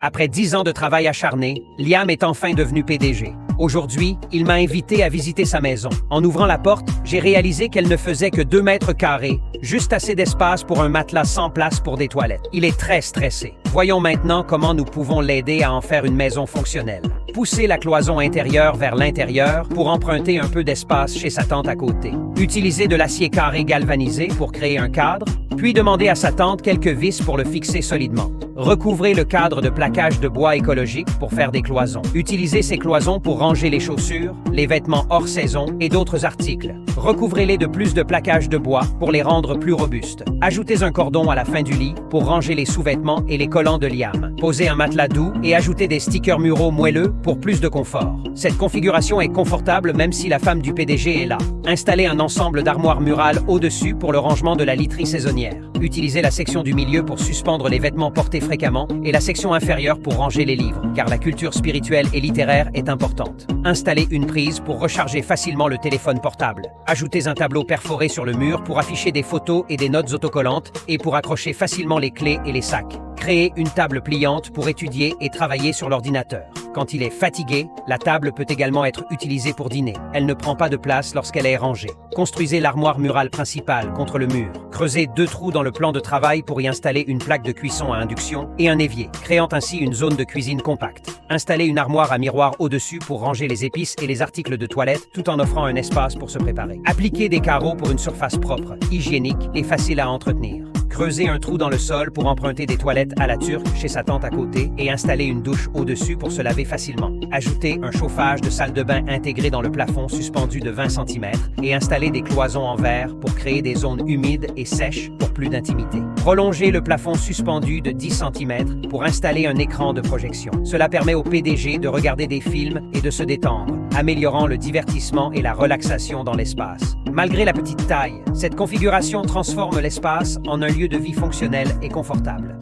Après 10 ans de travail acharné, Liam est enfin devenu PDG. Aujourd'hui, il m'a invité à visiter sa maison. En ouvrant la porte, j'ai réalisé qu'elle ne faisait que 2 mètres carrés, juste assez d'espace pour un matelas sans place pour des toilettes. Il est très stressé. Voyons maintenant comment nous pouvons l'aider à en faire une maison fonctionnelle. Poussez la cloison intérieure vers l'intérieur pour emprunter un peu d'espace chez sa tante à côté. Utilisez de l'acier carré galvanisé pour créer un cadre, puis demandez à sa tante quelques vis pour le fixer solidement. Recouvrez le cadre de plaquage de bois écologique pour faire des cloisons. Utilisez ces cloisons pour ranger les chaussures, les vêtements hors saison et d'autres articles. Recouvrez-les de plus de plaquage de bois pour les rendre plus robustes. Ajoutez un cordon à la fin du lit pour ranger les sous-vêtements et les collants de Liam. Posez un matelas doux et ajoutez des stickers muraux moelleux pour plus de confort. Cette configuration est confortable même si la femme du PDG est là. Installez un ensemble d'armoires murales au-dessus pour le rangement de la literie saisonnière. Utilisez la section du milieu pour suspendre les vêtements portés fréquemment et la section inférieure pour ranger les livres, car la culture spirituelle et littéraire est importante. Installez une prise pour recharger facilement le téléphone portable. Ajoutez un tableau perforé sur le mur pour afficher des photos et des notes autocollantes et pour accrocher facilement les clés et les sacs. Créez une table pliante pour étudier et travailler sur l'ordinateur. Quand il est fatigué, la table peut également être utilisée pour dîner. Elle ne prend pas de place lorsqu'elle est rangée. Construisez l'armoire murale principale contre le mur. Creusez 2 trous dans le plan de travail pour y installer une plaque de cuisson à induction et un évier, créant ainsi une zone de cuisine compacte. Installez une armoire à miroir au-dessus pour ranger les épices et les articles de toilette tout en offrant un espace pour se préparer. Appliquez des carreaux pour une surface propre, hygiénique et facile à entretenir. Creusez un trou dans le sol pour emprunter des toilettes à la turque chez sa tante à côté et installer une douche au-dessus pour se laver facilement. Ajoutez un chauffage de salle de bain intégré dans le plafond suspendu de 20 cm et installez des cloisons en verre pour créer des zones humides et sèches pour plus d'intimité. Prolongez le plafond suspendu de 10 cm pour installer un écran de projection. Cela permet au PDG de regarder des films et de se détendre, améliorant le divertissement et la relaxation dans l'espace. Malgré la petite taille, cette configuration transforme l'espace en un lieu de vie fonctionnel et confortable.